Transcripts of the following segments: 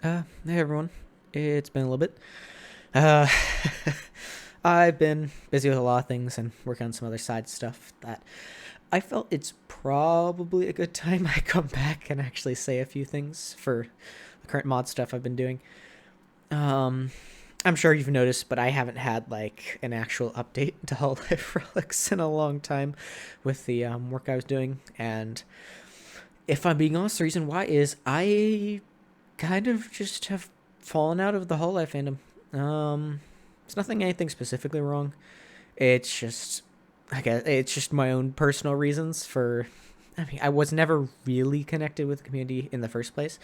Hey everyone. It's been a little bit. Uh, I've been busy with a lot of things and working on some other side stuff that I felt it's probably a good time I come back and actually say a few things for the current mod stuff I've been doing. Um, I'm sure you've noticed, but I haven't had like an actual update to Hololive Relics in a long time with the work I was doing. And if I'm being honest, the reason why is I kind of just have fallen out of the whole life fandom. It's nothing anything specifically wrong. It's just I guess it's just my own personal reasons for. I mean, I was never really connected with the community in the first place.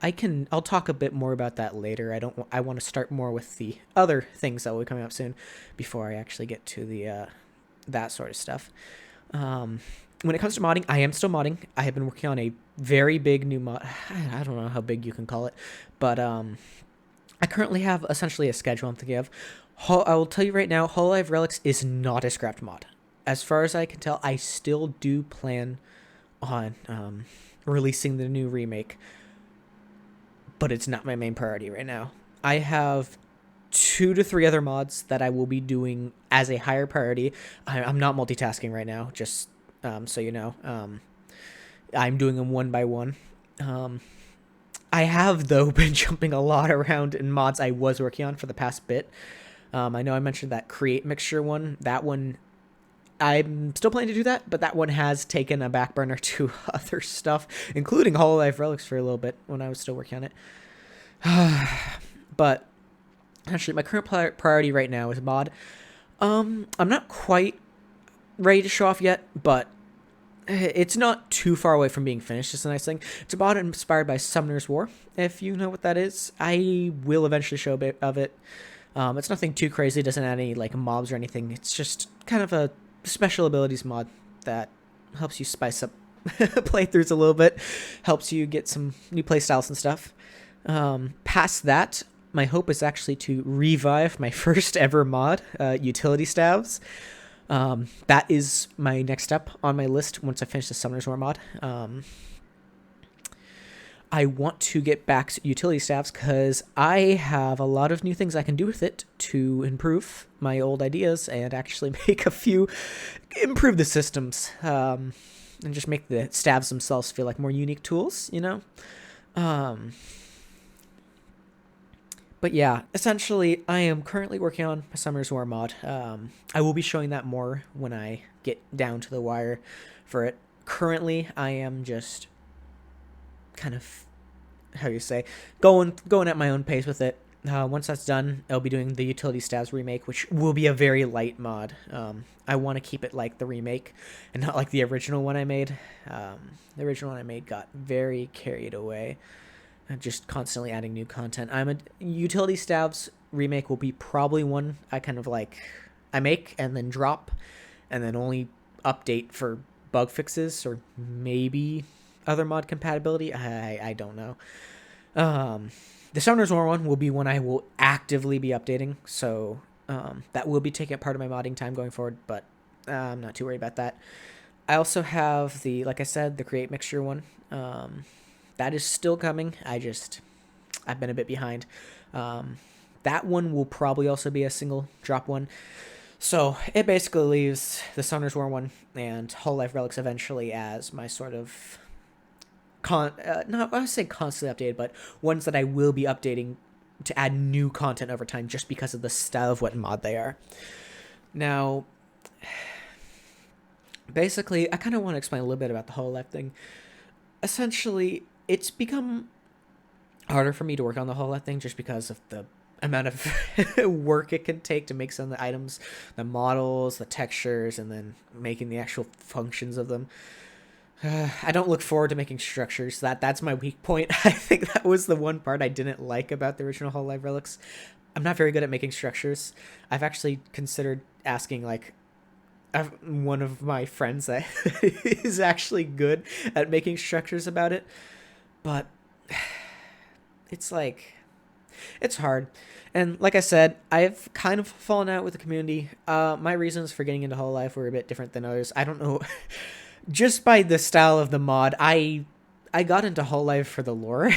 I'll talk a bit more about that later. I want to start more with the other things that will be coming up soon before I actually get to the that sort of stuff. Um, when it comes to modding, I am still modding. I have been working on a very big new mod. I don't know how big you can call it, but I currently have essentially a schedule I'm thinking of. I will tell you right now, Hololive Relics is not a scrapped mod. As far as I can tell, I still do plan on releasing the new remake, but it's not my main priority right now. I have 2 to 3 other mods that I will be doing as a higher priority. I'm not multitasking right now, just so you know. I'm doing them one by one. Um, I have, though, been jumping a lot around in mods I was working on for the past bit. I know I mentioned that Create Mixture one. That one, I'm still planning to do that, but that one has taken a back burner to other stuff, including Hololive Relics for a little bit when I was still working on it. But actually, my current priority right now is mod. I'm not quite ready to show off yet, but it's not too far away from being finished. It's a nice thing. It's a mod inspired by Summoner's War. If you know what that is, I will eventually show a bit of it. It's nothing too crazy. It doesn't add any like mobs or anything. It's just kind of a special abilities mod that helps you spice up playthroughs a little bit, helps you get some new playstyles and stuff. Past that, my hope is actually to revive my first ever mod, Utility Stabs. That is my next step on my list once I finish the Summoner's War mod. I want to get back to Utility Staffs because I have a lot of new things I can do with it to improve my old ideas and actually improve the systems, and just make the stabs themselves feel like more unique tools, you know? Um, but yeah, essentially, I am currently working on a Summoner's War mod. I will be showing that more when I get down to the wire for it. Currently, I am just kind of how you say going at my own pace with it. Once that's done, I'll be doing the Utility Stabs remake, which will be a very light mod. I want to keep it like the remake and not like the original one I made. The original one I made got very carried away, just constantly adding new content. I'm a Utility Stabs remake will be probably one I kind of like I make and then drop, and then only update for bug fixes or maybe other mod compatibility. I don't know. Um, the Summoner's War one will be one I will actively be updating, so that will be taking up part of my modding time going forward, but I'm not too worried about that. I also have like I said, the Create Mixture one. That is still coming. I've been a bit behind. That one will probably also be a single drop one. So it basically leaves the Summoner's War one and Hololive Relics eventually as my sort of not I would say constantly updated, but ones that I will be updating to add new content over time just because of the style of what mod they are. Now, basically, I kind of want to explain a little bit about the Hololive thing. Essentially, it's become harder for me to work on the Hololive thing just because of the amount of work it can take to make some of the items, the models, the textures, and then making the actual functions of them. I don't look forward to making structures. That's my weak point. I think that was the one part I didn't like about the original Hololive Relics. I'm not very good at making structures. I've actually considered asking like one of my friends that is actually good at making structures about it, but it's like it's hard. And like I said, I've kind of fallen out with the community. My reasons for getting into Hololive were a bit different than others. I don't know. Just by the style of the mod, I got into Hololive for the lore,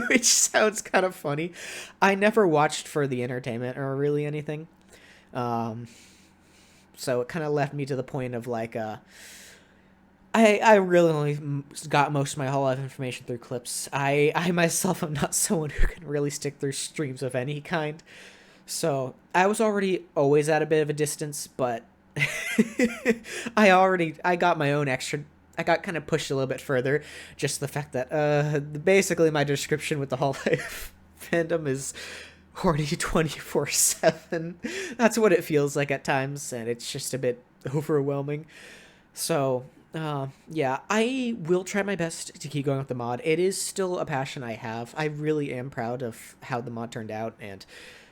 which sounds kind of funny. I never watched for the entertainment or really anything. Um, so it kind of left me to the point of like, I really only got most of my Hololive information through clips. I myself am not someone who can really stick through streams of any kind. So I was already always at a bit of a distance, but I got my own extra. I got kind of pushed a little bit further. Just the fact that basically my description with the Hall Life fandom is horny 24/7. That's what it feels like at times, and it's just a bit overwhelming. So yeah, I will try my best to keep going with the mod. It is still a passion I have. I really am proud of how the mod turned out and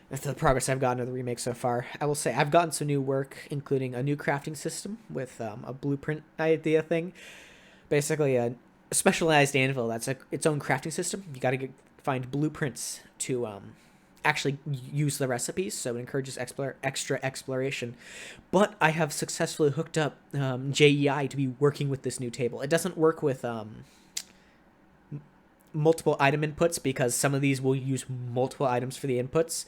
the progress I've gotten in the remake so far. I will say I've gotten some new work, including a new crafting system with a blueprint idea thing. Basically, a specialized anvil that's its own crafting system. You got to find blueprints to actually use the recipes, so it encourages extra exploration. But I have successfully hooked up JEI to be working with this new table. It doesn't work with multiple item inputs because some of these will use multiple items for the inputs,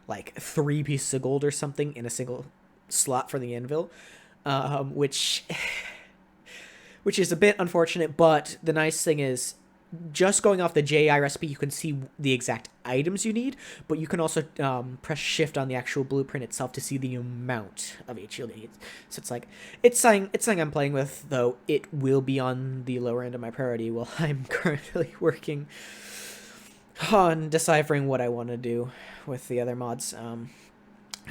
like 3 pieces of gold or something in a single slot for the anvil, which is a bit unfortunate. But the nice thing is, just going off the JI recipe, you can see the exact items you need, but you can also press shift on the actual blueprint itself to see the amount of each you'll need. So it's something I'm playing with, though it will be on the lower end of my priority while I'm currently working on deciphering what I want to do with the other mods.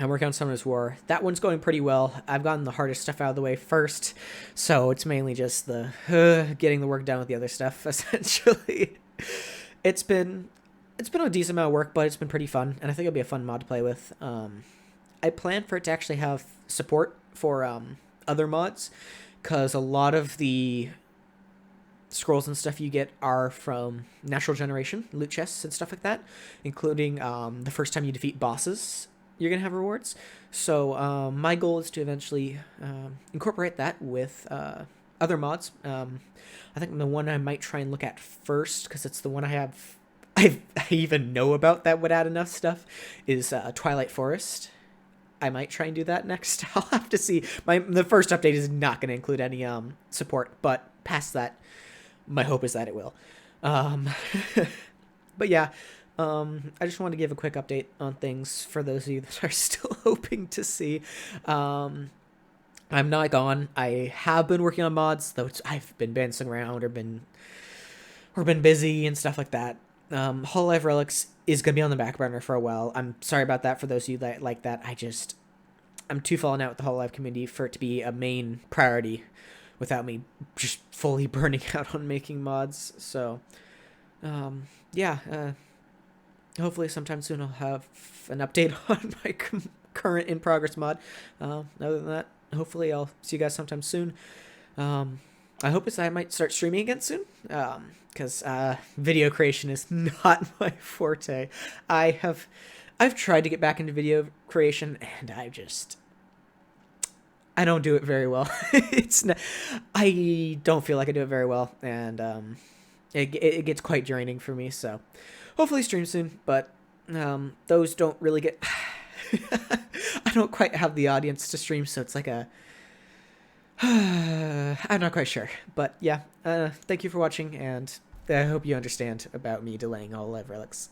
I'm working on Summoner's War. That one's going pretty well. I've gotten the hardest stuff out of the way first, so it's mainly just the getting the work done with the other stuff, essentially. It's been a decent amount of work, but it's been pretty fun, and I think it'll be a fun mod to play with. I plan for it to actually have support for other mods, because a lot of the scrolls and stuff you get are from Natural Generation, loot chests and stuff like that, including the first time you defeat bosses, you're going to have rewards. So my goal is to eventually incorporate that with other mods. I think the one I might try and look at first, because it's the one I even know about that would add enough stuff, is Twilight Forest. I might try and do that next. I'll have to see. The first update is not going to include any support, but past that, my hope is that it will. But yeah, I just wanted to give a quick update on things for those of you that are still hoping to see. I'm not gone. I have been working on mods, though I've been bouncing around or been busy and stuff like that. Hololive Relics is gonna be on the back burner for a while. I'm sorry about that for those of you that like that. I'm too fallen out with the Hololive community for it to be a main priority without me just fully burning out on making mods. So, yeah. Hopefully sometime soon I'll have an update on my current in progress mod. Other than that, hopefully I'll see you guys sometime soon. I hope I might start streaming again soon, because video creation is not my forte. I've tried to get back into video creation, and I don't do it very well. I don't feel like I do it very well, and it gets quite draining for me. So hopefully stream soon, but those don't really get. I don't quite have the audience to stream, so it's like I'm not quite sure, but yeah. Thank you for watching, and I hope you understand about me delaying Hololive Relics.